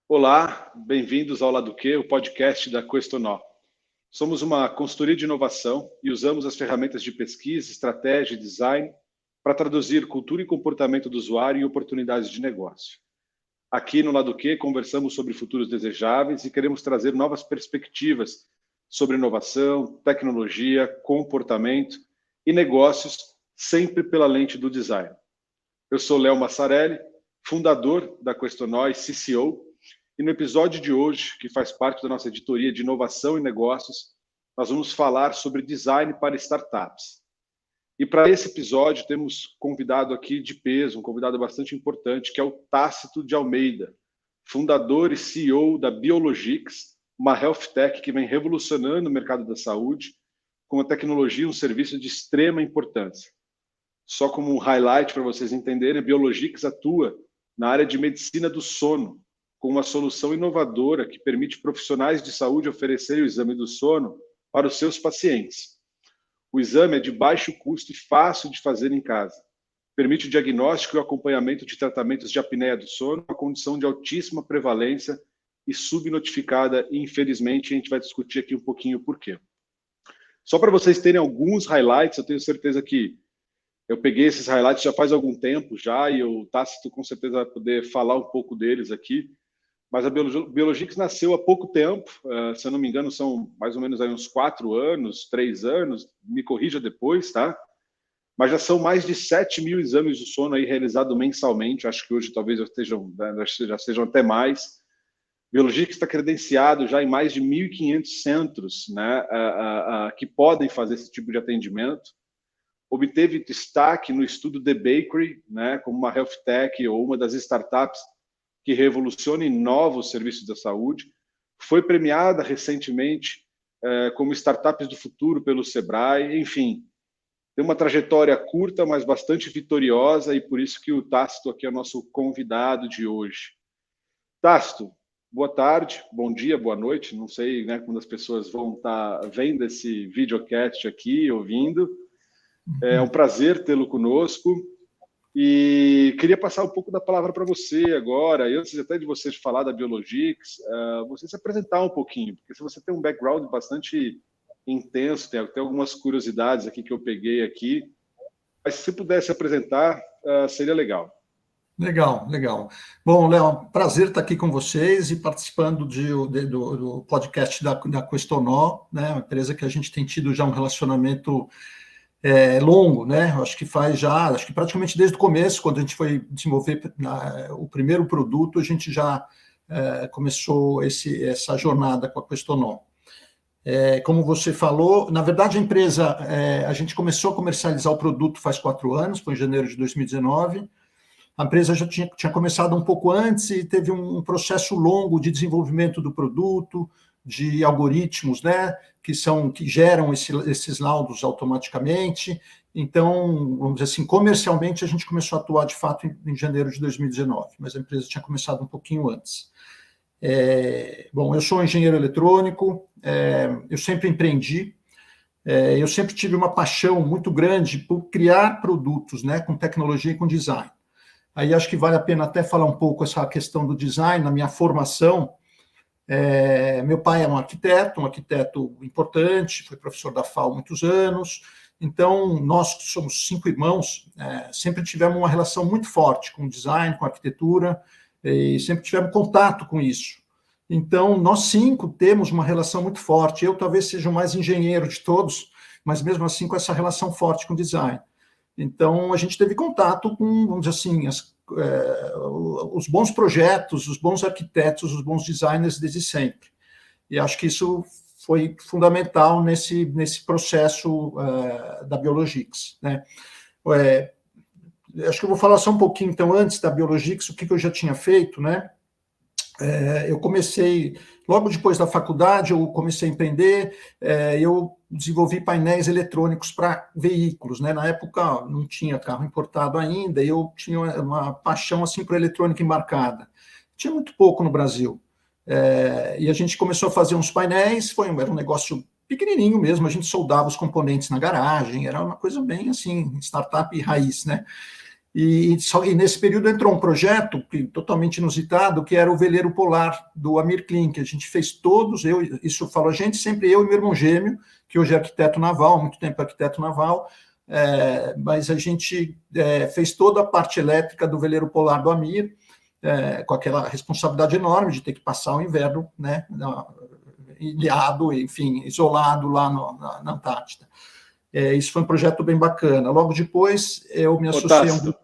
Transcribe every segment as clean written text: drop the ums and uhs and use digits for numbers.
Olá, bem-vindos ao Lado Q, o podcast da Questonó. Somos uma consultoria de inovação e usamos as ferramentas de pesquisa, estratégia e design para traduzir cultura e comportamento do usuário em oportunidades de negócio. Aqui no Lado Q conversamos sobre futuros desejáveis e queremos trazer novas perspectivas sobre inovação, tecnologia, comportamento e negócios, sempre pela lente do design. Eu sou Léo Massarelli, fundador da Questonó e CCO, e no episódio de hoje, que faz parte da nossa editoria de inovação e negócios, nós vamos falar sobre design para startups. E para esse episódio temos convidado aqui de peso, um convidado bastante importante, que é o Tácito de Almeida, fundador e CEO da Biologix, uma health tech que vem revolucionando o mercado da saúde, com a tecnologia e um serviço de extrema importância. Só como um highlight para vocês entenderem, a Biologix atua na área de medicina do sono, com uma solução inovadora que permite profissionais de saúde oferecerem o exame do sono para os seus pacientes. O exame é de baixo custo e fácil de fazer em casa. Permite o diagnóstico e o acompanhamento de tratamentos de apneia do sono, uma condição de altíssima prevalência e subnotificada, e infelizmente a gente vai discutir aqui um pouquinho o porquê. Só para vocês terem alguns highlights, eu tenho certeza que eu peguei esses highlights já faz algum tempo já, e o Tácito com certeza vai poder falar um pouco deles aqui. Mas a Biologix nasceu há pouco tempo, se eu não me engano, são mais ou menos aí uns 4 anos, 3 anos, me corrija depois, tá? Mas já são mais de 7 mil exames de sono aí realizados mensalmente, acho que hoje talvez já sejam até mais. Biologix está credenciado já em mais de 1.500 centros, né, que podem fazer esse tipo de atendimento. Obteve destaque no estudo The Bakery, né, como uma health tech ou uma das startups que revoluciona e inova os serviços da saúde. Foi premiada recentemente como Startups do Futuro pelo Sebrae. Enfim, tem uma trajetória curta, mas bastante vitoriosa, e por isso que o Tácito aqui é o nosso convidado de hoje. Tácito, boa tarde, bom dia, boa noite, não sei, né, quando as pessoas vão estar vendo esse videocast aqui, ouvindo. É um prazer tê-lo conosco. E queria passar um pouco da palavra para você agora, e antes até de você falar da Biologix, você se apresentar um pouquinho, porque se você tem um background bastante intenso, tem até algumas curiosidades aqui que eu peguei aqui, mas se você pudesse apresentar, seria legal. Legal. Bom, Léo, prazer estar aqui com vocês e participando do podcast da Questonó, né, uma empresa que a gente tem tido já um relacionamento longo, né? Acho que praticamente desde o começo, quando a gente foi desenvolver o primeiro produto, a gente já começou essa jornada com a Questonó. Como você falou, na verdade a empresa, a gente começou a comercializar o produto faz 4 anos, foi em janeiro de 2019. A empresa já tinha começado um pouco antes e teve um processo longo de desenvolvimento do produto, de algoritmos, né, que geram esses laudos automaticamente. Então, vamos dizer assim, comercialmente a gente começou a atuar de fato em janeiro de 2019, mas a empresa tinha começado um pouquinho antes. Bom, eu sou engenheiro eletrônico, eu sempre empreendi, eu sempre tive uma paixão muito grande por criar produtos, né, com tecnologia e com design. Aí acho que vale a pena até falar um pouco essa questão do design. Na minha formação, meu pai é um arquiteto importante, foi professor da FAU há muitos anos. Então, nós que somos 5 irmãos, sempre tivemos uma relação muito forte com o design, com a arquitetura, e sempre tivemos contato com isso. Então, nós 5 temos uma relação muito forte. Eu talvez seja o mais engenheiro de todos, mas mesmo assim com essa relação forte com o design. Então, a gente teve contato com, vamos dizer assim, os bons projetos, os bons arquitetos, os bons designers desde sempre. E acho que isso foi fundamental nesse processo da Biologix, né? Acho que eu vou falar só um pouquinho, então, antes da Biologix, o que eu já tinha feito, né? Eu comecei, logo depois da faculdade, eu comecei a empreender, eu desenvolvi painéis eletrônicos para veículos, né? Na época não tinha carro importado ainda, e eu tinha uma paixão assim por eletrônica embarcada. Tinha muito pouco no Brasil. E a gente começou a fazer uns painéis, era um negócio pequenininho mesmo, a gente soldava os componentes na garagem, era uma coisa bem assim, startup raiz, né? E nesse período entrou um projeto totalmente inusitado, que era o veleiro polar do Amir Klink. A gente fez todos, isso falou a gente, sempre eu e meu irmão gêmeo, que hoje é arquiteto naval, há muito tempo arquiteto naval, mas a gente fez toda a parte elétrica do veleiro polar do Amir, com aquela responsabilidade enorme de ter que passar o inverno, né, ilhado, enfim, isolado lá na Antártida. Isso foi um projeto bem bacana. Logo depois, eu me associei a um grupo.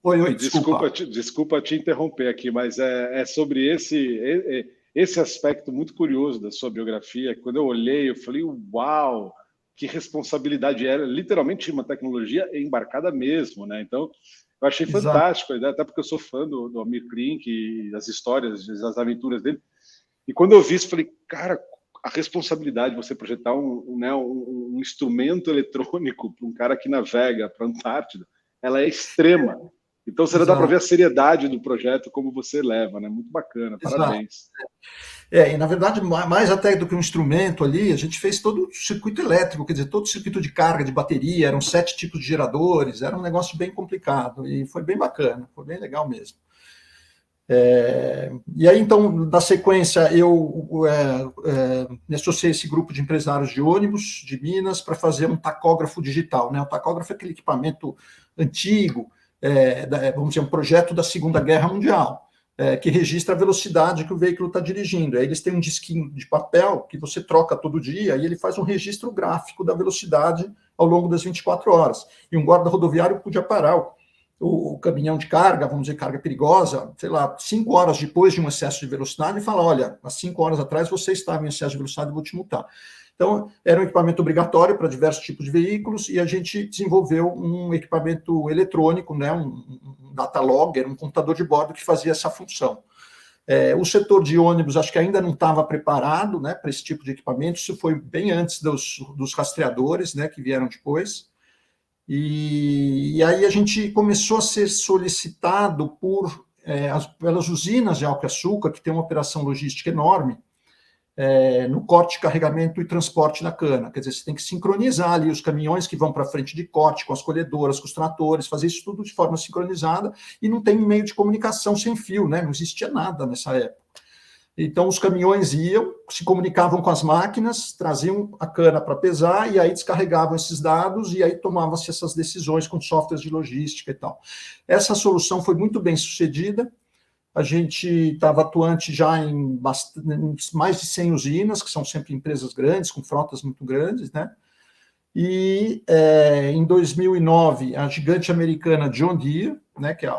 Oi, desculpa. Desculpa te interromper aqui, mas é sobre esse aspecto muito curioso da sua biografia. Quando eu olhei, eu falei, uau, que responsabilidade era. Literalmente uma tecnologia embarcada mesmo, né? Então, eu achei fantástico, até porque eu sou fã do Amir Klink e das histórias, das aventuras dele. E quando eu vi isso, falei, cara, a responsabilidade de você projetar um instrumento eletrônico para um cara que navega para a Antártida, ela é extrema. Então, você dá para ver a seriedade do projeto, como você leva, né? Muito bacana, parabéns. E na verdade, mais até do que um instrumento ali, a gente fez todo o circuito elétrico, quer dizer, todo o circuito de carga, de bateria, eram 7 tipos de geradores, era um negócio bem complicado, e foi bem bacana, foi bem legal mesmo. E aí, então, na sequência, eu me associei a esse grupo de empresários de ônibus de Minas para fazer um tacógrafo digital, né? O tacógrafo é aquele equipamento antigo, vamos dizer, um projeto da Segunda Guerra Mundial, que registra a velocidade que o veículo está dirigindo. Aí eles têm um disquinho de papel que você troca todo dia e ele faz um registro gráfico da velocidade ao longo das 24 horas. E um guarda rodoviário podia parar o caminhão de carga, vamos dizer, carga perigosa, sei lá, 5 horas depois de um excesso de velocidade e falar, olha, há 5 horas atrás você estava em excesso de velocidade, vou te multar. Então, era um equipamento obrigatório para diversos tipos de veículos e a gente desenvolveu um equipamento eletrônico, né, um data logger, um computador de bordo que fazia essa função. O setor de ônibus acho que ainda não estava preparado, né, para esse tipo de equipamento, isso foi bem antes dos rastreadores, né, que vieram depois. E aí a gente começou a ser solicitado pelas usinas de álcool-açúcar, que tem uma operação logística enorme, no corte, carregamento e transporte da cana. Quer dizer, você tem que sincronizar ali os caminhões que vão para frente de corte, com as colhedoras, com os tratores, fazer isso tudo de forma sincronizada, e não tem meio de comunicação sem fio, né? Não existia nada nessa época. Então, os caminhões iam, se comunicavam com as máquinas, traziam a cana para pesar, e aí descarregavam esses dados, e aí tomavam-se essas decisões com softwares de logística e tal. Essa solução foi muito bem sucedida. A gente estava atuante já em mais de 100 usinas, que são sempre empresas grandes, com frotas muito grandes, né? E em 2009, a gigante americana John Deere, né, que é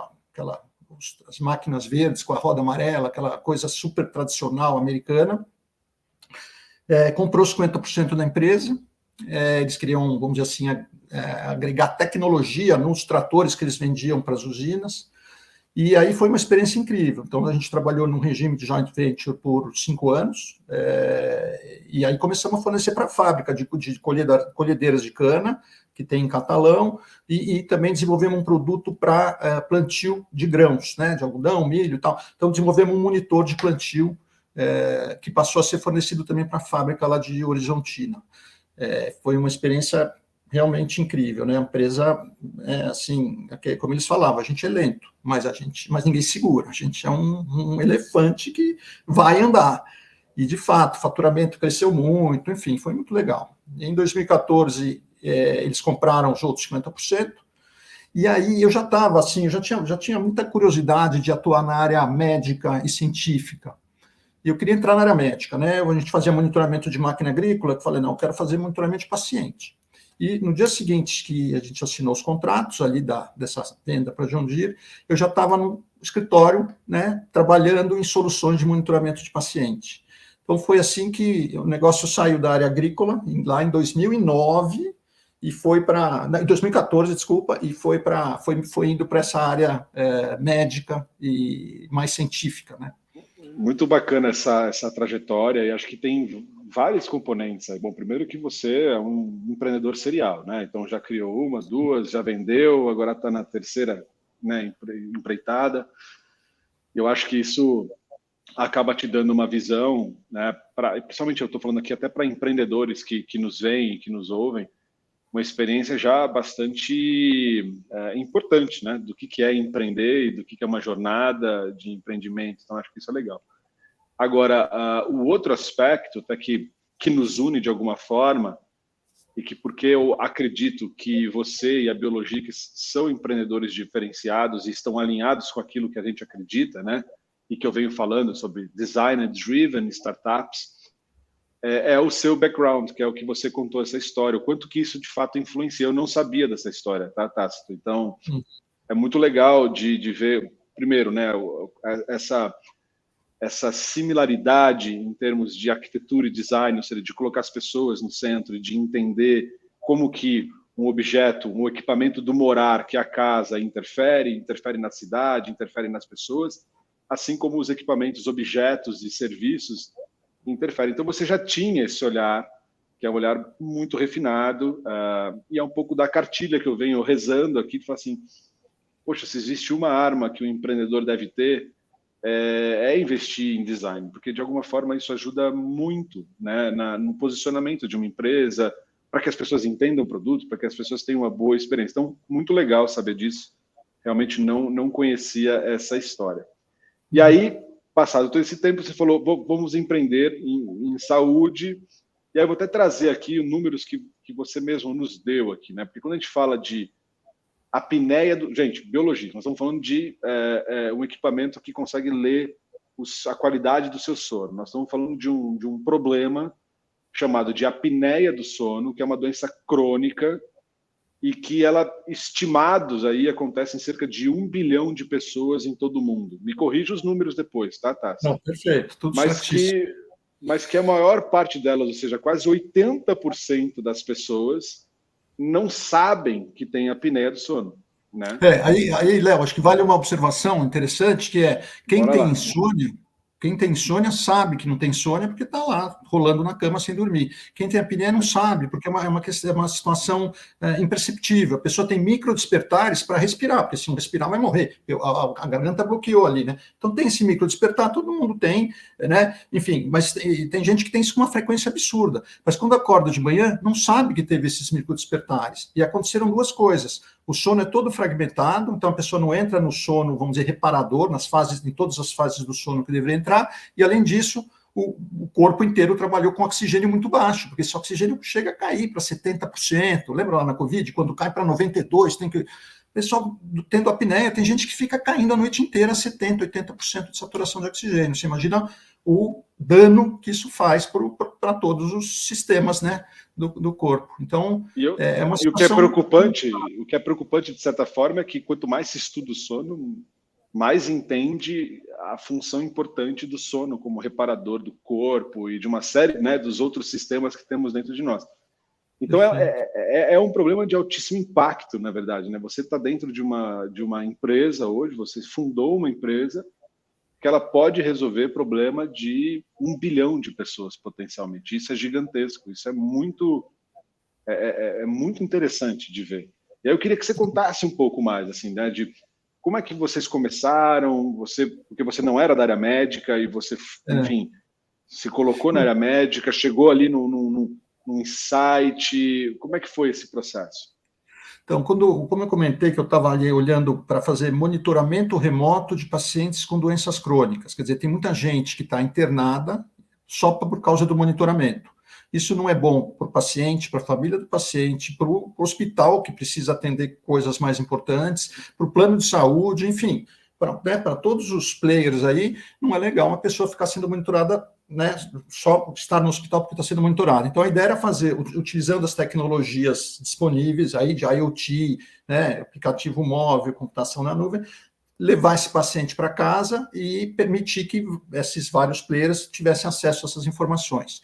as máquinas verdes com a roda amarela, aquela coisa super tradicional americana, comprou 50% da empresa. Eles queriam, vamos dizer assim, agregar tecnologia nos tratores que eles vendiam para as usinas. E aí foi uma experiência incrível. Então, a gente trabalhou num regime de joint venture por 5 anos, e aí começamos a fornecer para a fábrica de colhedeiras de cana, que tem em Catalão, e também desenvolvemos um produto para plantio de grãos, né, de algodão, milho e tal. Então, desenvolvemos um monitor de plantio que passou a ser fornecido também para a fábrica lá de Horizontina. Foi uma experiência realmente incrível, né? A empresa, assim, como eles falavam, a gente é lento, mas ninguém segura. A gente é um elefante que vai andar. E, de fato, o faturamento cresceu muito, enfim, foi muito legal. Em 2014, eles compraram os outros 50%, e aí eu já estava, assim, eu já tinha muita curiosidade de atuar na área médica e científica. E eu queria entrar na área médica, né? A gente fazia monitoramento de máquina agrícola, eu falei, não, eu quero fazer monitoramento de paciente. E no dia seguinte que a gente assinou os contratos ali dessa venda para a John Deere, eu já estava no escritório, né, trabalhando em soluções de monitoramento de paciente. Então, foi assim que o negócio saiu da área agrícola, lá em 2009, e foi para... Em 2014, desculpa, e foi indo para essa área médica e mais científica, né? Muito bacana essa trajetória, e acho que tem vários componentes. Bom, primeiro que você é um empreendedor serial, né? Então já criou 1, 2, já vendeu, agora está na terceira, né, empreitada. Eu acho que isso acaba te dando uma visão, né? Principalmente eu estou falando aqui até para empreendedores que nos veem, que nos ouvem. uma experiência já bastante importante, né? Do que é empreender e do que é uma jornada de empreendimento. Então, acho que isso é legal. Agora, o outro aspecto até que nos une de alguma forma, e que porque eu acredito que você e a Biologix são empreendedores diferenciados e estão alinhados com aquilo que a gente acredita, né? E que eu venho falando sobre design-driven startups, é o seu background, que é o que você contou essa história, o quanto que isso de fato influencia. Eu não sabia dessa história, tá, Tácito? Então, é muito legal de ver, primeiro, né, essa similaridade em termos de arquitetura e design, ou seja, de colocar as pessoas no centro e de entender como que um objeto, um equipamento do morar, que é a casa, interfere na cidade, interfere nas pessoas, assim como os equipamentos, objetos e serviços interferem. Então, você já tinha esse olhar, que é um olhar muito refinado, e é um pouco da cartilha que eu venho rezando aqui, de falar assim, poxa, se existe uma arma que o empreendedor deve ter, é investir em design, porque de alguma forma isso ajuda muito, né, no posicionamento de uma empresa, para que as pessoas entendam o produto, para que as pessoas tenham uma boa experiência. Então, muito legal saber disso. Realmente não conhecia essa história. E aí, passado todo esse tempo, você falou, vamos empreender em saúde. E aí eu vou até trazer aqui os números que você mesmo nos deu aqui, né? Porque quando a gente fala de apneia gente, biologia, nós estamos falando de um equipamento que consegue ler a qualidade do seu sono. Nós estamos falando de um problema chamado de apneia do sono, que é uma doença crônica e que estimados aí acontecem em cerca de 1 bilhão de pessoas em todo o mundo. Me corrija os números depois, tá, Tassi? Não, perfeito, tudo certíssimo. Mas que a maior parte delas, ou seja, quase 80% das pessoas não sabem que tem apneia do sono, né? Aí, Léo, acho que vale uma observação interessante, que é quem tem insônia sabe que não tem insônia porque está lá rolando na cama sem dormir. Quem tem apneia não sabe, porque é uma situação imperceptível. A pessoa tem micro despertares para respirar, porque se não respirar vai morrer. A garganta bloqueou ali, né? Então tem esse micro despertar, todo mundo tem, né? Enfim, mas tem gente que tem isso com uma frequência absurda. Mas quando acorda de manhã, não sabe que teve esses micro despertares. E aconteceram duas coisas. O sono é todo fragmentado, então a pessoa não entra no sono, vamos dizer, reparador, em todas as fases do sono que deveria entrar, e além disso, o corpo inteiro trabalhou com oxigênio muito baixo, porque esse oxigênio chega a cair para 70%. Lembra lá na Covid, quando cai para 92%, tem que... Pessoal, tendo apneia, tem gente que fica caindo a noite inteira a 70%, 80% de saturação de oxigênio. Você imagina o dano que isso faz para todos os sistemas, né, do corpo. Então, é uma situação... O que é preocupante, de certa forma, é que quanto mais se estuda o sono, mais entende a função importante do sono como reparador do corpo e de uma série, né, dos outros sistemas que temos dentro de nós. Então, é um problema de altíssimo impacto, na verdade, né? Você está dentro de uma empresa hoje, você fundou uma empresa que ela pode resolver problema de 1 bilhão de pessoas, potencialmente. Isso é gigantesco, isso é muito interessante de ver. E aí eu queria que você contasse um pouco mais, assim, né, de como é que vocês começaram, porque você não era da área médica e você, enfim, se colocou na área médica, chegou ali num insight. Como é que foi esse processo? Então, como eu comentei que eu estava ali olhando para fazer monitoramento remoto de pacientes com doenças crônicas, quer dizer, tem muita gente que está internada só por causa do monitoramento. Isso não é bom para o paciente, para a família do paciente, para o hospital, que precisa atender coisas mais importantes, para o plano de saúde, enfim, para todos os players aí, não é legal uma pessoa ficar sendo monitorada, né, só estar no hospital porque está sendo monitorado. Então, a ideia era fazer, utilizando as tecnologias disponíveis aí de IoT, né, aplicativo móvel, computação na nuvem, levar esse paciente para casa e permitir que esses vários players tivessem acesso a essas informações.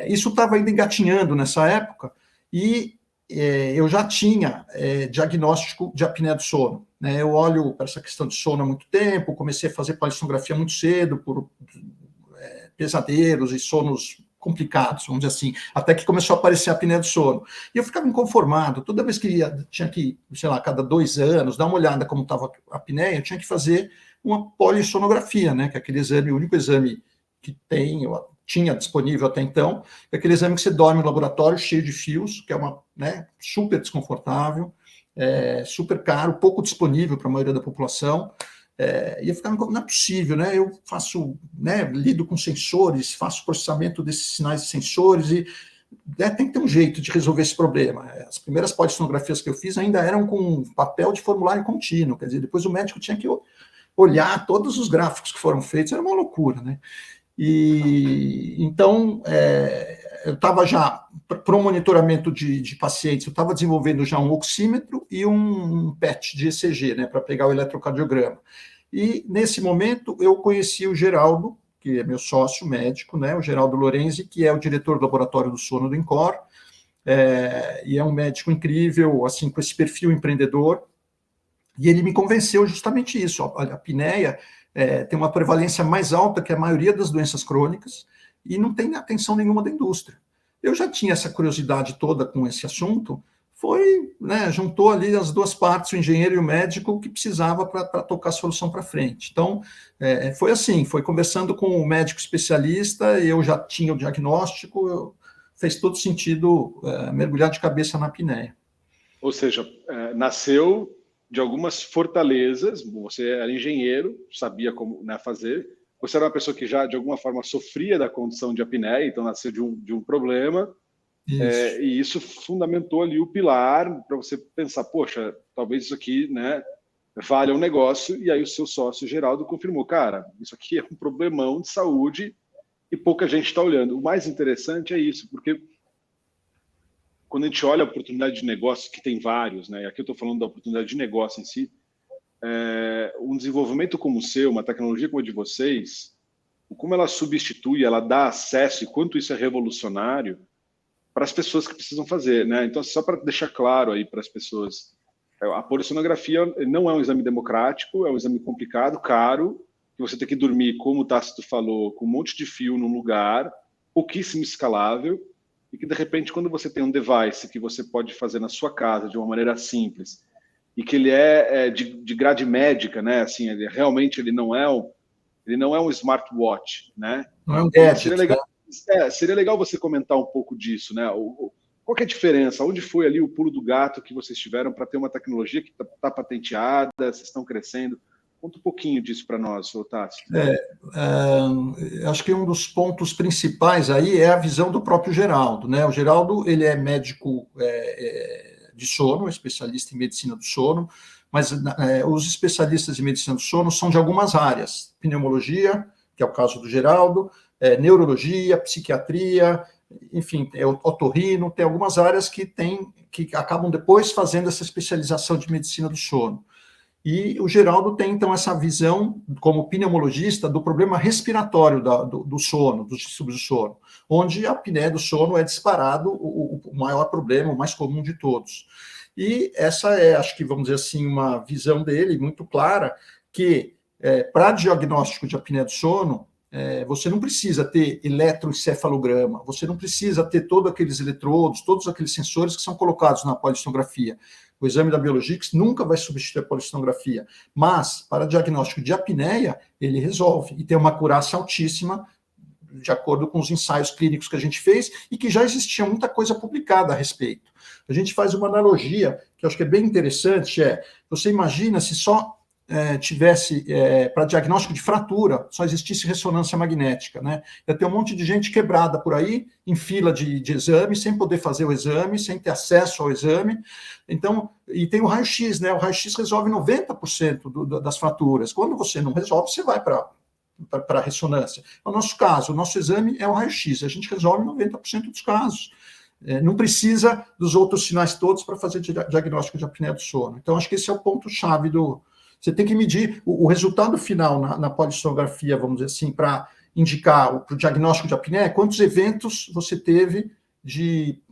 Isso estava ainda engatinhando nessa época e eu já tinha diagnóstico de apneia do sono. Né? Eu olho para essa questão de sono há muito tempo, comecei a fazer polissonografia muito cedo por pesadelos e sonos complicados, vamos dizer assim, até que começou a aparecer a apneia do sono. E eu ficava inconformado, toda vez que tinha que, sei lá, cada 2 anos, dar uma olhada como estava a apneia, eu tinha que fazer uma polissonografia, né, que é aquele exame, o único exame que tem, tinha disponível até então, é aquele exame que você dorme no laboratório cheio de fios, que é super desconfortável, super caro, pouco disponível para a maioria da população. E eu ficava, não é possível, né? Eu faço, lido com sensores, faço processamento desses sinais de sensores e tem que ter um jeito de resolver esse problema. As primeiras polisssonografias que eu fiz ainda eram com papel de formulário contínuo, quer dizer, depois o médico tinha que olhar todos os gráficos que foram feitos, era uma loucura, né? E então eu estava já para um monitoramento de pacientes, eu estava desenvolvendo já um oxímetro e um PET de ECG, né, para pegar o eletrocardiograma. E nesse momento eu conheci o Geraldo, que é meu sócio médico, né, o Geraldo Lorenzi, que é o diretor do laboratório do sono do INCOR, e é um médico incrível, assim, com esse perfil empreendedor. E ele me convenceu justamente isso. A apneia tem uma prevalência mais alta que a maioria das doenças crônicas e não tem atenção nenhuma da indústria. Eu já tinha essa curiosidade toda com esse assunto, juntou ali as duas partes, o engenheiro e o médico, que precisava para tocar a solução para frente. Então, foi assim, foi conversando com o médico especialista, eu já tinha o diagnóstico, fez todo sentido mergulhar de cabeça na apneia. Ou seja, nasceu de algumas fortalezas, você era engenheiro, sabia como fazer, você era uma pessoa que já, de alguma forma, sofria da condição de apneia, então nasceu de um problema, e isso fundamentou ali o pilar para você pensar, poxa, talvez isso aqui valha um negócio, e aí o seu sócio, Geraldo, confirmou, cara, isso aqui é um problemão de saúde e pouca gente está olhando. O mais interessante é isso, porque quando a gente olha a oportunidade de negócio, que tem vários, e aqui eu estou falando da oportunidade de negócio em si, um desenvolvimento como o seu, uma tecnologia como a de vocês, como ela substitui, ela dá acesso e quanto isso é revolucionário para as pessoas que precisam fazer, né? Então, só para deixar claro aí para as pessoas, a polissonografia não é um exame democrático, é um exame complicado, caro, que você tem que dormir, como o Tácito falou, com um monte de fio num lugar, pouquíssimo escalável, e que, de repente, quando você tem um device que você pode fazer na sua casa de uma maneira simples, e que ele é de grade médica, né? Assim, ele não é um smartwatch, né? Não é um gadget, seria legal você comentar um pouco disso, né? Qual que é a diferença? Onde foi ali o pulo do gato que vocês tiveram para ter uma tecnologia que está patenteada, vocês estão crescendo? Conta um pouquinho disso para nós, Tácito. Acho que um dos pontos principais aí é a visão do próprio Geraldo, né? O Geraldo, ele é médico de sono, especialista em medicina do sono, mas os especialistas em medicina do sono são de algumas áreas, pneumologia, que é o caso do Geraldo, neurologia, psiquiatria, enfim, otorrino, tem algumas áreas que acabam depois fazendo essa especialização de medicina do sono. E o Geraldo tem, então, essa visão, como pneumologista, do problema respiratório do sono, dos distúrbios do sono, onde a apneia do sono é disparado o maior problema, o mais comum de todos. E essa acho que, vamos dizer assim, uma visão dele muito clara, que para diagnóstico de apneia do sono, você não precisa ter eletroencefalograma, você não precisa ter todos aqueles eletrodos, todos aqueles sensores que são colocados na polissonografia. O exame da Biologix nunca vai substituir a polissonografia, mas para diagnóstico de apneia, ele resolve, e tem uma acurácia altíssima, de acordo com os ensaios clínicos que a gente fez, e que já existia muita coisa publicada a respeito. A gente faz uma analogia, que eu acho que é bem interessante, você imagina se só tivesse, para diagnóstico de fratura, só existisse ressonância magnética, né? Ia ter um monte de gente quebrada por aí, em fila de exame, sem poder fazer o exame, sem ter acesso ao exame. Então, e tem o raio-x, né? O raio-x resolve 90% das fraturas. Quando você não resolve, você vai para a ressonância. No nosso caso, o nosso exame é o raio-x, a gente resolve 90% dos casos. Não precisa dos outros sinais todos para fazer diagnóstico de apneia do sono. Então, acho que esse é o ponto-chave do... Você tem que medir o resultado final na polissonografia, vamos dizer assim, para indicar o diagnóstico de apneia, quantos eventos você teve de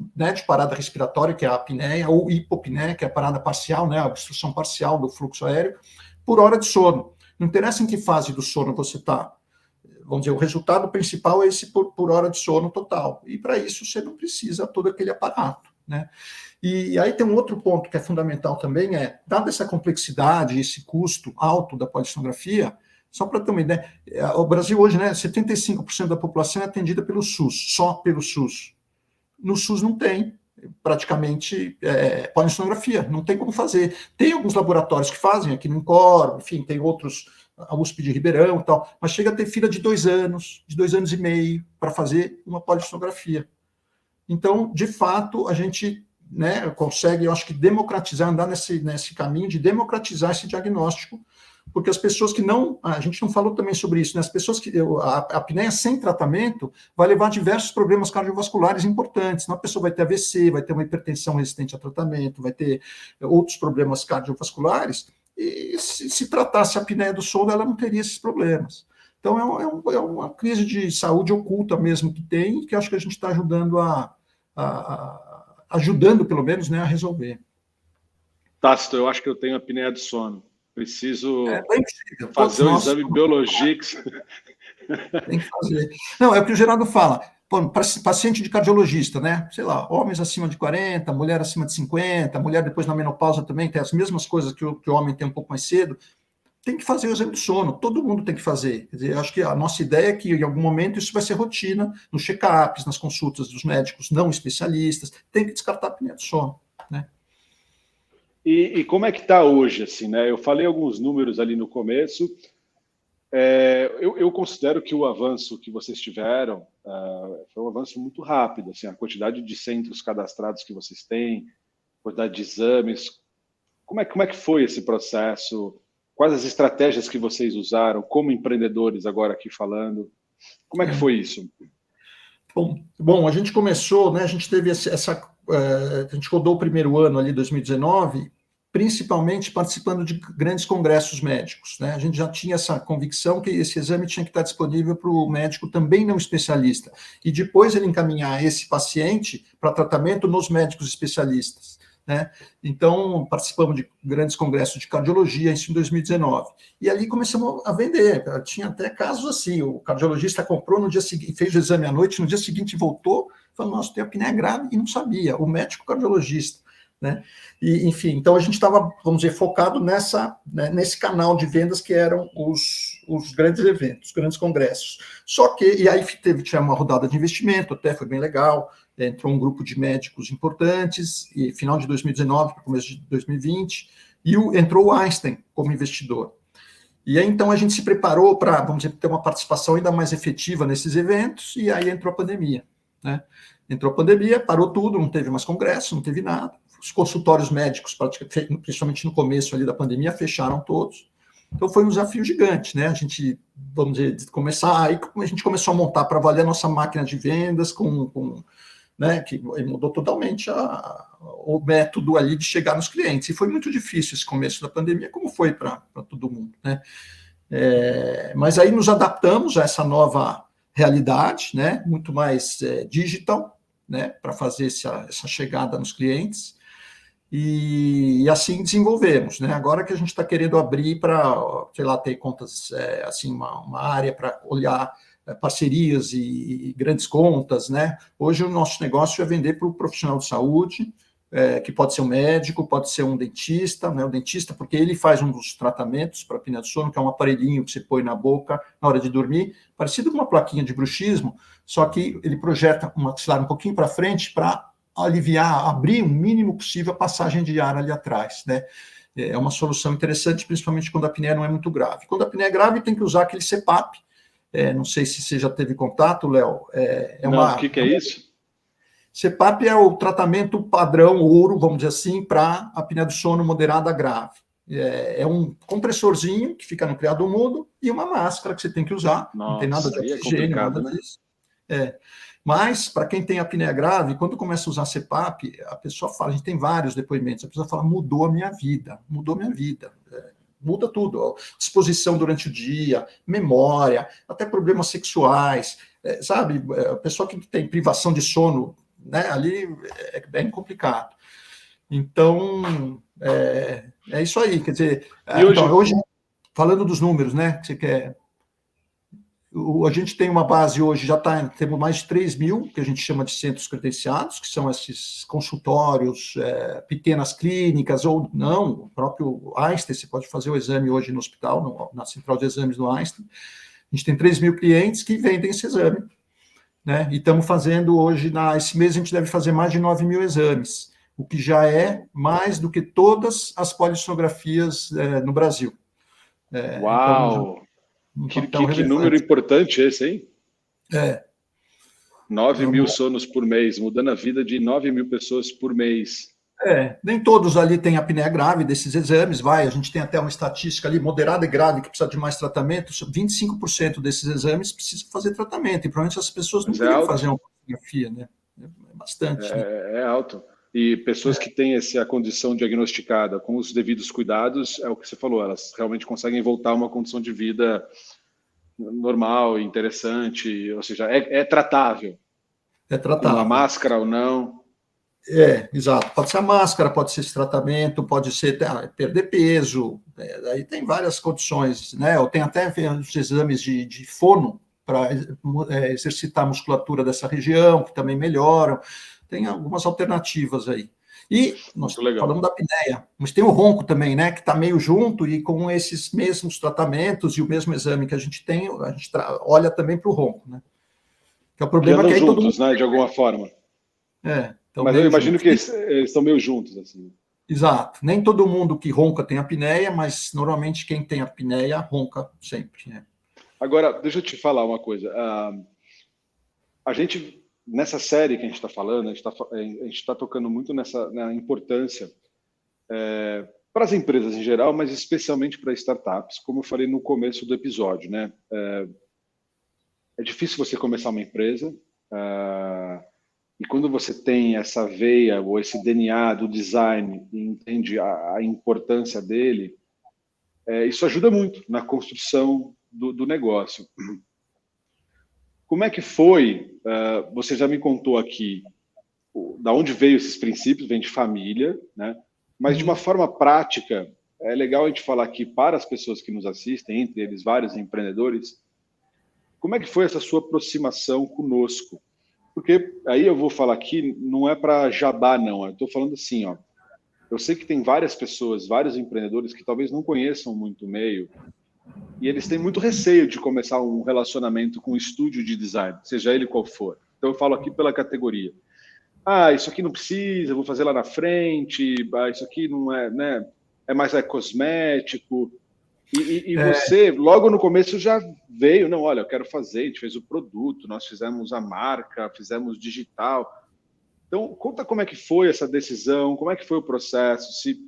parada respiratória, que é a apneia, ou hipopneia, que é a parada parcial, né, a obstrução parcial do fluxo aéreo, por hora de sono. Não interessa em que fase do sono você está. Vamos dizer, o resultado principal é esse por hora de sono total. E para isso você não precisa todo aquele aparato, né? E aí tem um outro ponto que é fundamental também, dada essa complexidade, esse custo alto da polissonografia, Só para ter uma ideia, o Brasil hoje, né, 75% da população é atendida pelo SUS, só pelo SUS. No SUS não tem, praticamente, polissonografia, não tem como fazer. Tem alguns laboratórios que fazem, aqui no INCOR, enfim, tem outros, a USP de Ribeirão e tal, mas chega a ter fila de 2 anos, de 2 anos e meio, para fazer uma polissonografia. Então, de fato, a gente, né, consegue, eu acho que democratizar, andar nesse caminho de democratizar esse diagnóstico, porque as pessoas que não, a gente não falou também sobre isso, né, as pessoas que, a apneia sem tratamento vai levar a diversos problemas cardiovasculares importantes, então a pessoa vai ter AVC, vai ter uma hipertensão resistente a tratamento, vai ter outros problemas cardiovasculares, e se tratasse a apneia do sono, ela não teria esses problemas. Então, é uma crise de saúde oculta mesmo que tem, que acho que a gente está ajudando ajudando, pelo menos, né, a resolver. Tácito, eu acho que eu tenho apneia do sono. Preciso fazer um exame biológico. Tem que fazer. Não, é o que o Gerardo fala. Paciente de cardiologista, né? Sei lá, homens acima de 40, mulher acima de 50, mulher depois na menopausa também tem as mesmas coisas que o homem tem um pouco mais cedo. Tem que fazer o exame do sono, todo mundo tem que fazer. Quer dizer, acho que a nossa ideia é que, em algum momento, isso vai ser rotina nos check-ups, nas consultas dos médicos não especialistas, tem que descartar a apneia do sono, né? E como é que está hoje, assim, né? Eu falei alguns números ali no começo. Eu considero que o avanço que vocês tiveram foi um avanço muito rápido, assim, a quantidade de centros cadastrados que vocês têm, a quantidade de exames. Como é que foi esse processo? Quais as estratégias que vocês usaram como empreendedores, agora aqui falando? Como é que foi isso? Bom, a gente começou, né, a gente teve a gente rodou o primeiro ano ali, 2019, principalmente participando de grandes congressos médicos, né? A gente já tinha essa convicção que esse exame tinha que estar disponível para o médico também não especialista, e depois ele encaminhar esse paciente para tratamento nos médicos especialistas, né? Então, participamos de grandes congressos de cardiologia, isso em 2019. E ali começamos a vender. Tinha até casos assim, o cardiologista comprou no dia seguinte, fez o exame à noite, no dia seguinte voltou, falou, nossa, tem apneia grave, e não sabia, o médico cardiologista, né? E, enfim, então a gente estava, vamos dizer, focado nesse canal de vendas que eram os grandes eventos, os grandes congressos. Só que, e aí tinha uma rodada de investimento, até foi bem legal, entrou um grupo de médicos importantes, e final de 2019 para começo de 2020, e entrou o Einstein como investidor. E aí, então, a gente se preparou para, vamos dizer, ter uma participação ainda mais efetiva nesses eventos, e aí entrou a pandemia, né? Entrou a pandemia, parou tudo, não teve mais congresso, não teve nada. Os consultórios médicos, principalmente no começo ali da pandemia, fecharam todos. Então, foi um desafio gigante, né? A gente, vamos dizer, aí a gente começou a montar para valer a nossa máquina de vendas, né, que mudou totalmente o método ali de chegar nos clientes. E foi muito difícil esse começo da pandemia, como foi para todo mundo, né? Mas aí nos adaptamos a essa nova realidade, né, muito mais digital, né, para fazer essa chegada nos clientes, e assim desenvolvemos, né? Agora que a gente está querendo abrir para, sei lá, ter contas, assim, uma área para olhar parcerias e grandes contas, né? Hoje o nosso negócio é vender para o profissional de saúde, que pode ser um médico, pode ser um dentista, né? O dentista, porque ele faz um dos tratamentos para apneia do sono, que é um aparelhinho que você põe na boca na hora de dormir, parecido com uma plaquinha de bruxismo, só que ele projeta um maxilar um pouquinho para frente para aliviar, abrir o mínimo possível a passagem de ar ali atrás, né? É uma solução interessante, principalmente quando a apneia não é muito grave. Quando a apneia é grave, tem que usar aquele CPAP. Não sei se você já teve contato, Léo. Não, o que é isso? CPAP é o tratamento padrão ouro, vamos dizer assim, para apneia do sono moderada grave. É um compressorzinho que fica no criado mudo e uma máscara que você tem que usar. Nossa, não tem nada de oxigênio, nada disso. Mas, para quem tem apneia grave, quando começa a usar CPAP, a pessoa fala, a gente tem vários depoimentos, a pessoa fala, mudou a minha vida, muda tudo, disposição durante o dia, memória, até problemas sexuais, sabe, a pessoa que tem privação de sono, né, ali é bem complicado. Então, é isso aí, quer dizer, então, hoje, falando dos números, né, que você quer... A gente tem uma base hoje, temos mais de 3 mil, que a gente chama de centros credenciados, que são esses consultórios, pequenas clínicas, ou não, o próprio Einstein, você pode fazer o exame hoje no hospital, na central de exames do Einstein. A gente tem 3 mil clientes que vendem esse exame, né? E estamos fazendo hoje, esse mês a gente deve fazer mais de 9 mil exames, o que já é mais do que todas as polissonografias no Brasil. Uau! Então, que número importante esse, hein? 9 mil Vamos... sonos por mês, mudando a vida de 9 mil pessoas por mês. Nem todos ali têm apneia grave desses exames, a gente tem até uma estatística ali, moderada e grave, que precisa de mais tratamento, 25% desses exames precisam fazer tratamento, e provavelmente as pessoas não queriam fazer uma fotografia, né? É bastante. É alto. E pessoas que têm a condição diagnosticada com os devidos cuidados, é o que você falou, elas realmente conseguem voltar a uma condição de vida normal, interessante, ou seja, é tratável. É tratável. Com a máscara ou não. Exato. Pode ser a máscara, pode ser esse tratamento, pode ser perder peso, aí tem várias condições, né? Eu tenho até os exames de fono para exercitar a musculatura dessa região, que também melhoram. Tem algumas alternativas aí. E nós falamos da apneia, mas tem o ronco também, né? Que está meio junto, e com esses mesmos tratamentos e o mesmo exame que a gente tem, a gente olha também para o ronco, né? Que é o problema que aí juntos, todo mundo... né? De alguma forma. Então, mas eu imagino que eles estão meio juntos, assim. Exato. Nem todo mundo que ronca tem apneia, mas normalmente quem tem apneia ronca sempre, né? Agora, deixa eu te falar uma coisa. A gente, nessa série que a gente está falando, a gente está tocando muito na importância para as empresas em geral, mas especialmente para startups, como eu falei no começo do episódio, né? É difícil você começar uma empresa, e quando você tem essa veia ou esse DNA do design e entende a importância dele, isso ajuda muito na construção do negócio. Como é que foi? Você já me contou aqui da onde veio esses princípios, vem de família, né? Mas de uma forma prática, é legal a gente falar aqui para as pessoas que nos assistem, entre eles vários empreendedores, como é que foi essa sua aproximação conosco? Porque aí eu vou falar aqui, não é para jabá, não. Eu estou falando assim, ó. Eu sei que tem várias pessoas, vários empreendedores que talvez não conheçam muito o meio, e eles têm muito receio de começar um relacionamento com um estúdio de design, seja ele qual for. Então eu falo aqui pela categoria. Isso aqui não precisa, eu vou fazer lá na frente, isso aqui não é, né? É mais cosmético. E você, logo no começo, já veio, não, olha, eu quero fazer, a gente fez o produto, nós fizemos a marca, fizemos digital. Então, conta como é que foi essa decisão, como é que foi o processo, se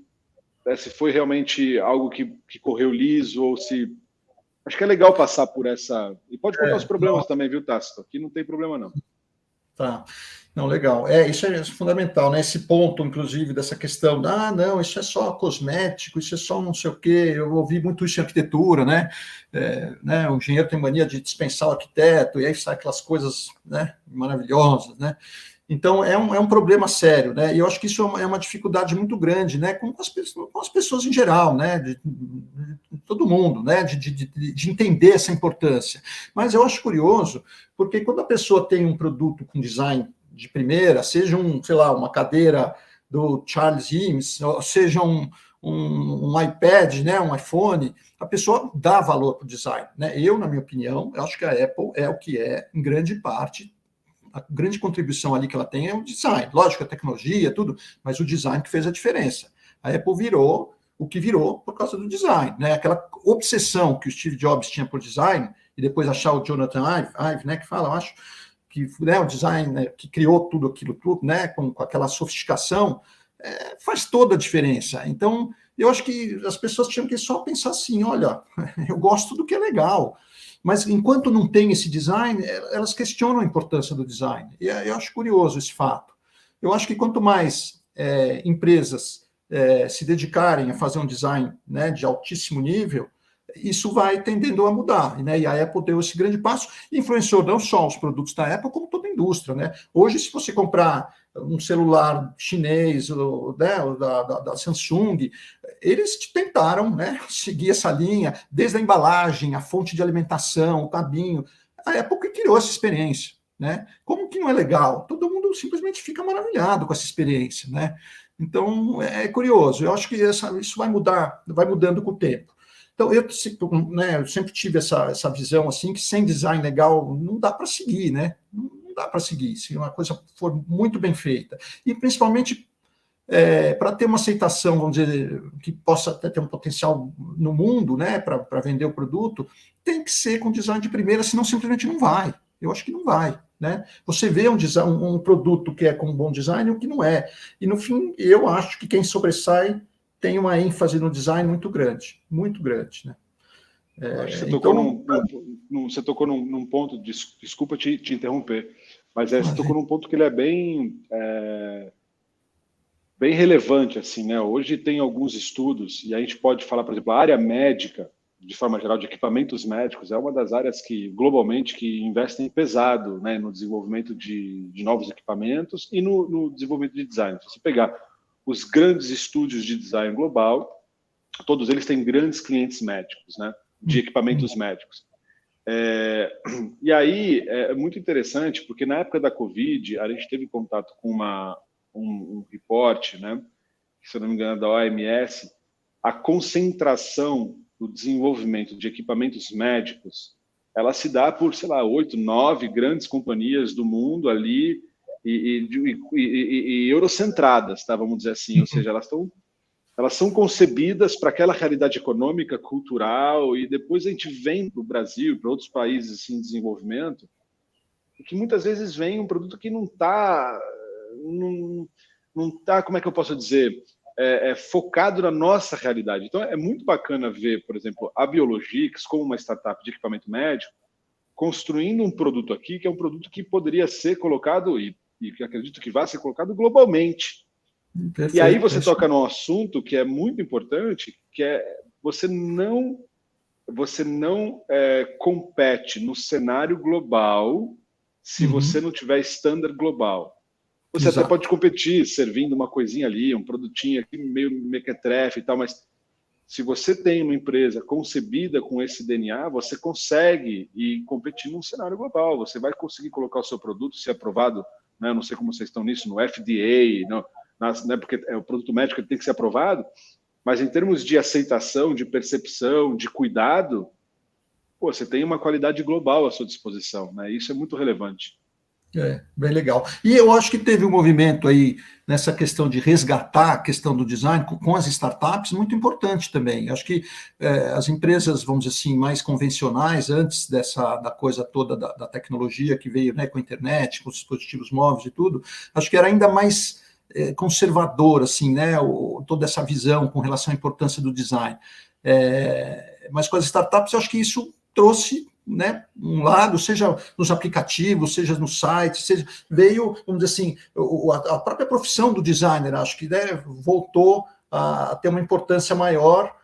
foi realmente algo que correu liso, ou se... Acho que é legal passar por essa... E pode contar os problemas também, viu, Tácito? Aqui não tem problema, não. Tá. Não, legal. Isso é fundamental, né? Esse ponto, inclusive, dessa questão, não, isso é só cosmético, isso é só não sei o quê. Eu ouvi muito isso em arquitetura, né? O engenheiro tem mania de dispensar o arquiteto, e aí sai aquelas coisas, né, maravilhosas, né? Então, é um problema sério, né? E eu acho que isso é uma dificuldade muito grande, né? Com as pessoas em geral, né? De todo mundo, né? De entender essa importância. Mas eu acho curioso, porque quando a pessoa tem um produto com design de primeira, seja sei lá, uma cadeira do Charles Eames, ou seja um iPad, né, um iPhone, a pessoa dá valor para o design, né? Na minha opinião, eu acho que a Apple é o que é, em grande parte, a grande contribuição ali que ela tem é o design. Lógico, a tecnologia, tudo, mas o design que fez a diferença. A Apple virou o que virou por causa do design, né? Aquela obsessão que o Steve Jobs tinha por design, e depois achar o Jonathan Ive, né, que fala, eu acho, que, né, o design, né, que criou tudo aquilo, né, com aquela sofisticação, faz toda a diferença. Então, eu acho que as pessoas tinham que só pensar assim, olha, eu gosto do que é legal, mas enquanto não tem esse design, elas questionam a importância do design. E eu acho curioso esse fato. Eu acho que quanto mais empresas se dedicarem a fazer um design, né, de altíssimo nível, isso vai tendendo a mudar, né? E a Apple deu esse grande passo, e influenciou não só os produtos da Apple, como toda a indústria, né? Hoje, se você comprar um celular chinês, né, da Samsung, eles tentaram, né, seguir essa linha, desde a embalagem, a fonte de alimentação, o cabinho. A Apple que criou essa experiência, né? Como que não é legal? Todo mundo simplesmente fica maravilhado com essa experiência, né? Então, é curioso. Eu acho que isso vai mudar, vai mudando com o tempo. Então, eu sempre tive essa visão assim, que sem design legal não dá para seguir, né? Não dá para seguir, se uma coisa for muito bem feita. E, principalmente, para ter uma aceitação, vamos dizer, que possa até ter um potencial no mundo, né, para vender o produto, tem que ser com design de primeira, senão simplesmente não vai. Eu acho que não vai. Né? Você vê um produto que é com um bom design e o que não é. E, no fim, eu acho que quem sobressai tem uma ênfase no design muito grande, muito grande. Né? Você tocou, você tocou num ponto, desculpa te interromper, mas você tocou num ponto que ele é bem relevante, assim, né? Hoje tem alguns estudos, e a gente pode falar, por exemplo, a área médica, de forma geral, de equipamentos médicos, é uma das áreas que, globalmente, que investem pesado, né, no desenvolvimento de novos equipamentos e no desenvolvimento de design. Se você pegar os grandes estúdios de design global, todos eles têm grandes clientes médicos, né, de equipamentos médicos. E aí, é muito interessante, porque na época da Covid, a gente teve contato com um reporte, né, se eu não me engano, da OMS, a concentração do desenvolvimento de equipamentos médicos, ela se dá por, sei lá, 8, 9 grandes companhias do mundo ali e eurocentradas, tá, vamos dizer assim, ou seja, elas são concebidas para aquela realidade econômica, cultural, e depois a gente vem para o Brasil, para outros países assim, em desenvolvimento, e que muitas vezes vem um produto que não está, como é que eu posso dizer, focado na nossa realidade. Então, é muito bacana ver, por exemplo, a Biologics, como uma startup de equipamento médico, construindo um produto aqui, que é um produto que poderia ser colocado, e que acredito que vai ser colocado globalmente. Perfeito, e aí você toca num assunto que é muito importante, que é você não compete no cenário global se você não tiver standard global. Você até pode competir servindo uma coisinha ali, um produtinho aqui meio mequetrefe e tal, mas se você tem uma empresa concebida com esse DNA, você consegue ir competir num cenário global. Você vai conseguir colocar o seu produto, ser aprovado, né? Não sei como vocês estão nisso, no FDA, né? Porque o produto médico tem que ser aprovado, mas em termos de aceitação, de percepção, de cuidado, você tem uma qualidade global à sua disposição, né? Isso é muito relevante. Bem legal. E eu acho que teve um movimento aí nessa questão de resgatar a questão do design com as startups muito importante também. Acho que as empresas, vamos dizer assim, mais convencionais, antes da coisa toda da tecnologia que veio, né, com a internet, com os dispositivos móveis e tudo, acho que era ainda mais conservador, assim, né, toda essa visão com relação à importância do design. Mas com as startups, eu acho que isso trouxe, né, um lado, seja nos aplicativos, seja no site, veio, vamos dizer assim, a própria profissão do designer, acho que, né, voltou a ter uma importância maior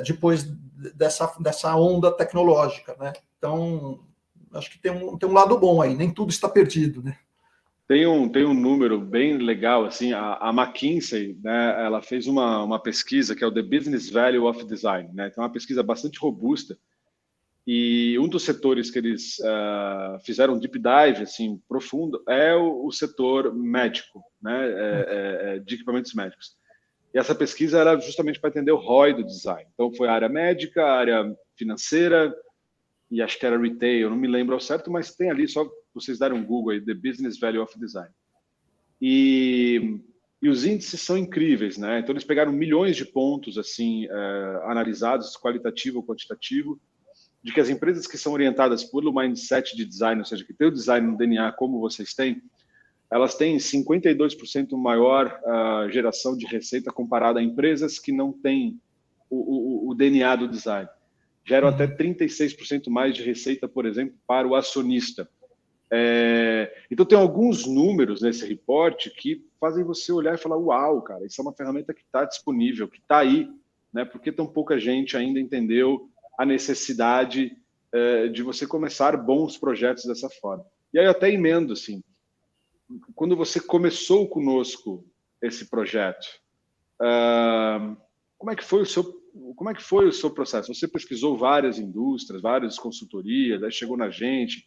depois dessa onda tecnológica, né? Então, acho que tem um lado bom aí, nem tudo está perdido, né? Tem um número bem legal, assim, a McKinsey, né, ela fez uma pesquisa que é o The Business Value of Design, né? Então, é uma pesquisa bastante robusta. E um dos setores que eles fizeram um deep dive assim, profundo é o setor médico, né, de equipamentos médicos. E essa pesquisa era justamente para entender o ROI do design. Então, foi a área médica, a área financeira e acho que era retail, eu não me lembro ao certo, mas tem ali, só vocês darem um Google aí, The Business Value of Design. E os índices são incríveis, né? Então, eles pegaram milhões de pontos assim analisados, qualitativo ou quantitativo, de que as empresas que são orientadas pelo mindset de design, ou seja, que tem o design no DNA como vocês têm, elas têm 52% maior geração de receita comparada a empresas que não têm o DNA do design. Geram até 36% mais de receita, por exemplo, para o acionista. Então, tem alguns números nesse reporte que fazem você olhar e falar, uau, cara, isso é uma ferramenta que está disponível, que está aí, né? Por que tão pouca gente ainda entendeu a necessidade de você começar bons projetos dessa forma? E aí eu até emendo, assim, quando você começou conosco esse projeto, como é que foi o seu processo? Você pesquisou várias indústrias, várias consultorias, aí chegou na gente.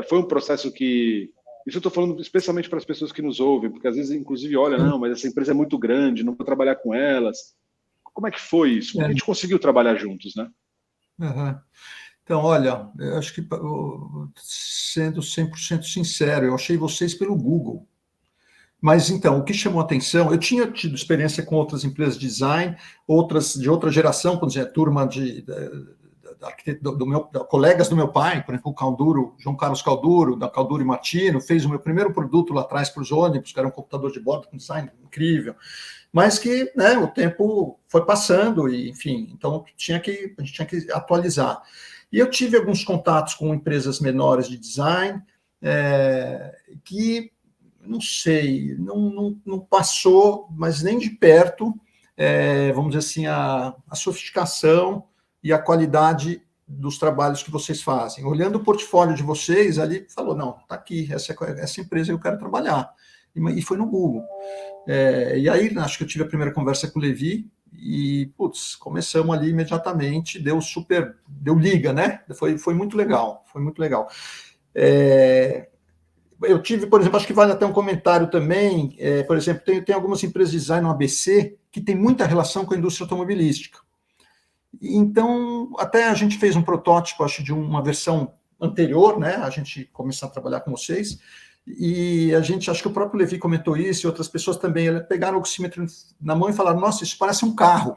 Foi um processo que... Isso eu estou falando especialmente para as pessoas que nos ouvem, porque às vezes, inclusive, olha, não, mas essa empresa é muito grande, não vou trabalhar com elas. Como é que foi isso? Porque a gente conseguiu trabalhar juntos, né? Uhum. Então, olha, eu acho que, sendo 100% sincero, eu achei vocês pelo Google. Mas, então, o que chamou a atenção, eu tinha tido experiência com outras empresas de design, outras de outra geração, por exemplo, turma colegas do meu pai, por exemplo, o Calduro, João Carlos Calduro, da Calduro e Martino, fez o meu primeiro produto lá atrás para os ônibus, que era um computador de bordo com design incrível, mas que, né, o tempo foi passando, e, enfim, então a gente tinha que atualizar. E eu tive alguns contatos com empresas menores de design, que, não sei, não passou, mas nem de perto, vamos dizer assim, a sofisticação e a qualidade dos trabalhos que vocês fazem. Olhando o portfólio de vocês, ali falou, não, está aqui, essa empresa eu quero trabalhar. E foi no Google. E aí, acho que eu tive a primeira conversa com o Levi, e, putz, começamos ali imediatamente, deu liga, né? Foi muito legal, foi muito legal. Eu tive, por exemplo, acho que vale até um comentário também, por exemplo, tem algumas empresas de design no ABC que tem muita relação com a indústria automobilística. Então, até a gente fez um protótipo, acho, de uma versão anterior, né? A gente começou a trabalhar com vocês, e a gente, acho que o próprio Levi comentou isso, e outras pessoas também, pegaram o oxímetro na mão e falaram, nossa, isso parece um carro.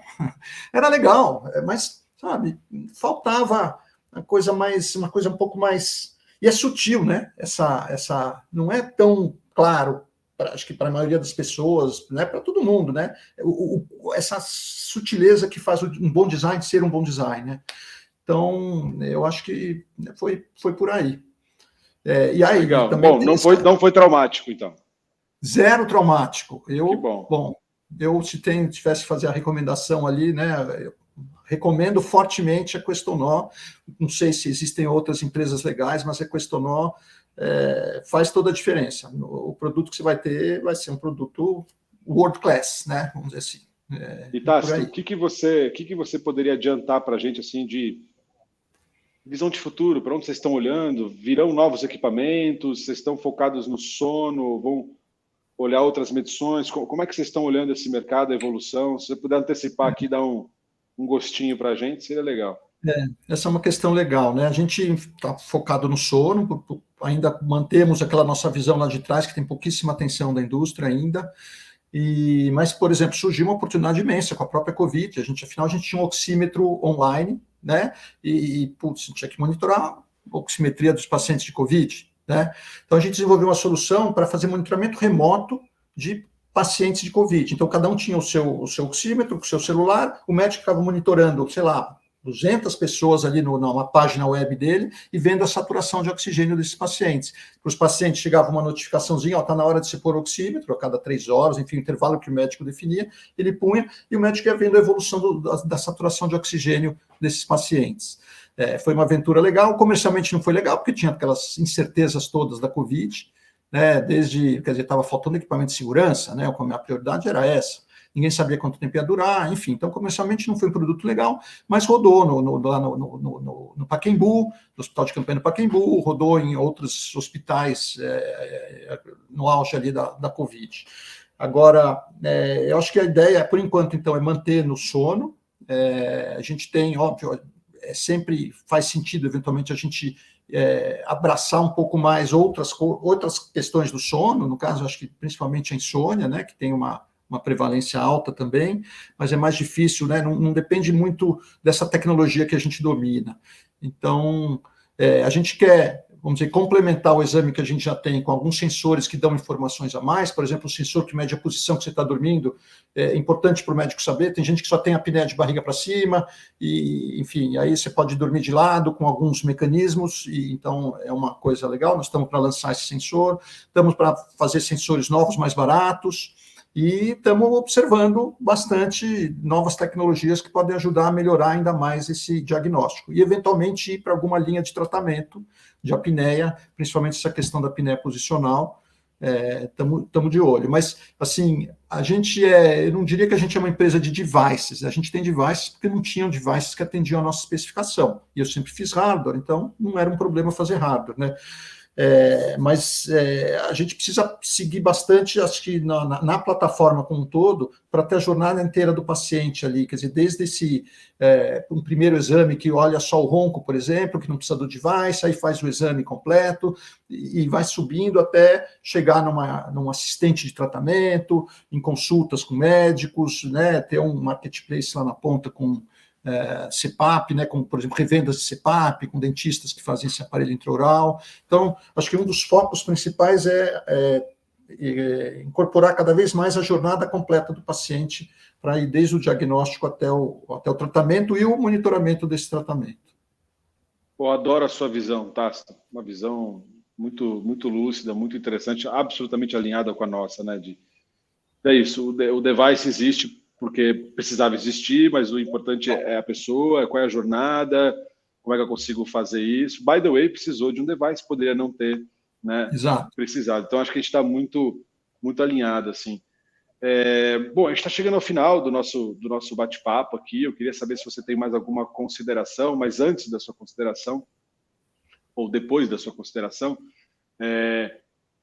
Era legal, mas, sabe, faltava uma coisa um pouco mais... E é sutil, né? Não é tão claro, acho que para a maioria das pessoas, né? Para todo mundo, né? Essa sutileza que faz um bom design ser um bom design, né? Então, eu acho que foi por aí. E aí, legal. também bom, não foi traumático, então. Zero traumático. Que bom. Se tivesse que fazer a recomendação ali, né? Eu recomendo fortemente a Questonó. Não sei se existem outras empresas legais, mas a Questonó faz toda a diferença. O produto que você vai ter vai ser um produto world class, né? Vamos dizer assim. E Tássio, o que você poderia adiantar para a gente assim de visão de futuro? Para onde vocês estão olhando? Virão novos equipamentos? Vocês estão focados no sono? Vão olhar outras medições? Como é que vocês estão olhando esse mercado, a evolução? Se você puder antecipar aqui, dar um gostinho para a gente, seria legal. Essa é uma questão legal, né? A gente está focado no sono, ainda mantemos aquela nossa visão lá de trás, que tem pouquíssima atenção da indústria ainda, mas, por exemplo, surgiu uma oportunidade imensa com a própria Covid, afinal a gente tinha um oxímetro online, né? Putz, tinha que monitorar a oximetria dos pacientes de Covid, né? Então a gente desenvolveu uma solução para fazer monitoramento remoto de pacientes de Covid. Então, cada um tinha o seu oxímetro, o seu celular, o médico ficava monitorando, sei lá, 200 pessoas ali numa página web dele e vendo a saturação de oxigênio desses pacientes. Para os pacientes chegava uma notificaçãozinha, está na hora de se pôr oxímetro, a cada 3 horas, enfim, o intervalo que o médico definia, ele punha, e o médico ia vendo a evolução da saturação de oxigênio desses pacientes. Foi uma aventura legal, comercialmente não foi legal, porque tinha aquelas incertezas todas da Covid, né, estava faltando equipamento de segurança, né, a prioridade era essa. Ninguém sabia quanto tempo ia durar, enfim. Então, comercialmente não foi um produto legal, mas rodou lá no Pacaembu, no Hospital de Campanha do Pacaembu, rodou em outros hospitais no auge ali da Covid. Agora, eu acho que a ideia, por enquanto, então, é manter no sono. A gente tem, óbvio, sempre faz sentido, eventualmente, a gente abraçar um pouco mais outras questões do sono, no caso, acho que principalmente a insônia, né, que tem uma prevalência alta também, mas é mais difícil, né? Não depende muito dessa tecnologia que a gente domina. Então, a gente quer, vamos dizer, complementar o exame que a gente já tem com alguns sensores que dão informações a mais, por exemplo, o sensor que mede a posição que você está dormindo, é importante para o médico saber, tem gente que só tem a apneia de barriga para cima, e, enfim, aí você pode dormir de lado com alguns mecanismos, e então é uma coisa legal, nós estamos para lançar esse sensor, estamos para fazer sensores novos, mais baratos, e estamos observando bastante novas tecnologias que podem ajudar a melhorar ainda mais esse diagnóstico. E, eventualmente, ir para alguma linha de tratamento de apneia, principalmente essa questão da apneia posicional, estamos de olho. Mas, assim, eu não diria que a gente é uma empresa de devices, a gente tem devices porque não tinham devices que atendiam a nossa especificação. E eu sempre fiz hardware, então não era um problema fazer hardware, né? Mas a gente precisa seguir bastante, acho que na plataforma como um todo, para ter a jornada inteira do paciente ali, quer dizer, desde um primeiro exame que olha só o ronco, por exemplo, que não precisa do device, aí faz o exame completo e vai subindo até chegar num assistente de tratamento, em consultas com médicos, né, ter um marketplace lá na ponta com CPAP, né, como, por exemplo, revendas de CPAP, com dentistas que fazem esse aparelho intraoral. Então, acho que um dos focos principais é incorporar cada vez mais a jornada completa do paciente para ir desde o diagnóstico até o tratamento e o monitoramento desse tratamento. Eu adoro a sua visão, Tássio. Uma visão muito, muito lúcida, muito interessante, absolutamente alinhada com a nossa, né? É isso, o device existe porque precisava existir, mas o importante é a pessoa, qual é a jornada, como é que eu consigo fazer isso. By the way, precisou de um device, poderia não ter, né, Exato. precisado. Então, acho que a gente está muito, muito alinhado, assim. Bom, a gente está chegando ao final do nosso bate-papo aqui. Eu queria saber se você tem mais alguma consideração, mas antes da sua consideração, ou depois da sua consideração,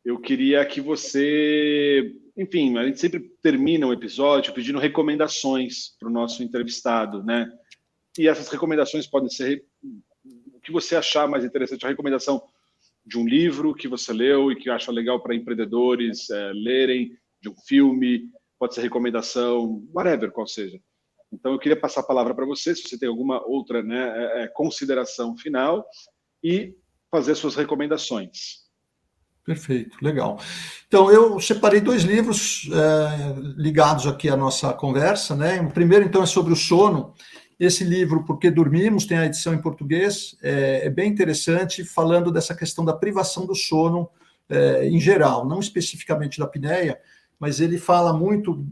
eu queria que você... Enfim, a gente sempre termina um episódio pedindo recomendações para o nosso entrevistado, né? E essas recomendações podem ser o que você achar mais interessante. A recomendação de um livro que você leu e que acha legal para empreendedores lerem, de um filme, pode ser recomendação, whatever, qual seja. Então, eu queria passar a palavra para você, se você tem alguma outra, né, consideração final, e fazer suas recomendações. Perfeito, legal. Então, eu separei 2 livros ligados aqui à nossa conversa, né? O primeiro, então, é sobre o sono. Esse livro, Por que Dormimos, tem a edição em português, é bem interessante, falando dessa questão da privação do sono em geral, não especificamente da apneia, mas ele fala muito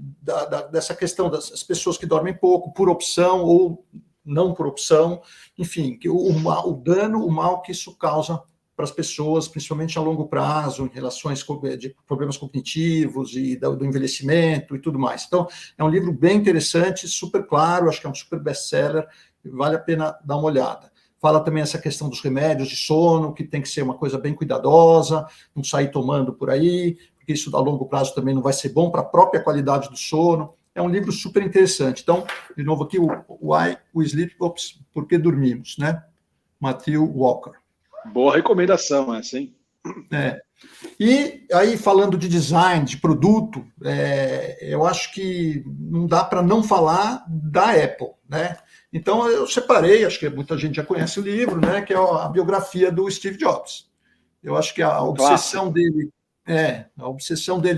dessa questão das pessoas que dormem pouco, por opção ou não por opção, enfim, o dano, o mal que isso causa para as pessoas, principalmente a longo prazo, em relações de problemas cognitivos e do envelhecimento e tudo mais. Então, é um livro bem interessante, super claro, acho que é um super best-seller, vale a pena dar uma olhada. Fala também essa questão dos remédios de sono, que tem que ser uma coisa bem cuidadosa, não sair tomando por aí, porque isso a longo prazo também não vai ser bom para a própria qualidade do sono. É um livro super interessante. Então, de novo aqui, o Why We Sleep, Por que Dormimos, né? Matthew Walker. Boa recomendação essa, hein? E aí, falando de design, de produto, eu acho que não dá para não falar da Apple, né? Então, eu separei, acho que muita gente já conhece o livro, né? Que é a biografia do Steve Jobs. Eu acho que a obsessão dele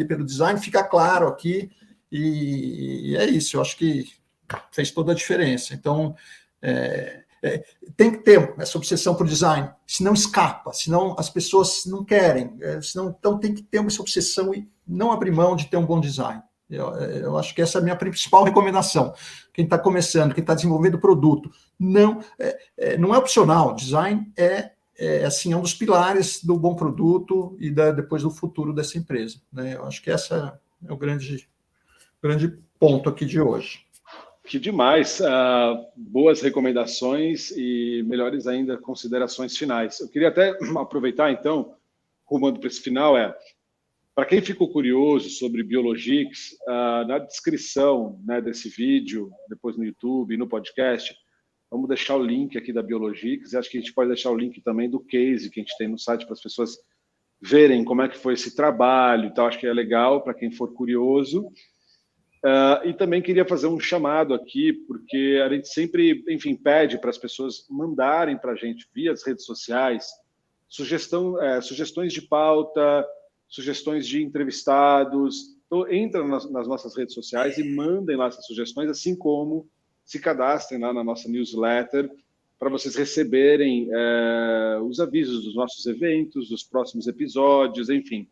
pelo design fica claro aqui, e é isso, eu acho que fez toda a diferença. Então, tem que ter essa obsessão por design, senão escapa, senão as pessoas não querem, então tem que ter essa obsessão e não abrir mão de ter um bom design. Eu acho que essa é a minha principal recomendação. Quem está começando, quem está desenvolvendo produto, não é opcional. Design assim, é um dos pilares do bom produto e depois do futuro dessa empresa, né? Eu acho que essa é o grande ponto aqui de hoje. Que demais. Boas recomendações e, melhores ainda, considerações finais. Eu queria até aproveitar, então, rumando para esse final, para quem ficou curioso sobre Biologix, na descrição, né, desse vídeo, depois no YouTube, no podcast, vamos deixar o link aqui da Biologix, e acho que a gente pode deixar o link também do case que a gente tem no site para as pessoas verem como é que foi esse trabalho e tal. Acho que é legal para quem for curioso. E também queria fazer um chamado aqui, porque a gente sempre, enfim, pede para as pessoas mandarem para a gente via as redes sociais sugestões de pauta, sugestões de entrevistados. Então, entram nas nossas redes sociais e mandem lá essas sugestões, assim como se cadastrem lá na nossa newsletter para vocês receberem os avisos dos nossos eventos, dos próximos episódios, enfim.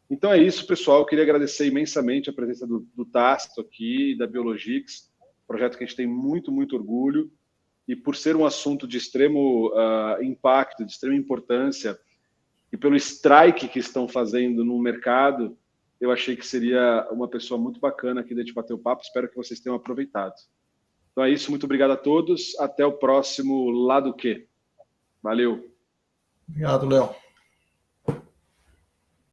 Então é isso, pessoal. Eu queria agradecer imensamente a presença do Tássio aqui, da Biologix, projeto que a gente tem muito, muito orgulho. E por ser um assunto de extremo impacto, de extrema importância, e pelo strike que estão fazendo no mercado, eu achei que seria uma pessoa muito bacana aqui de gente bater o papo. Espero que vocês tenham aproveitado. Então é isso, muito obrigado a todos. Até o próximo Lado Q. Valeu. Obrigado, Léo.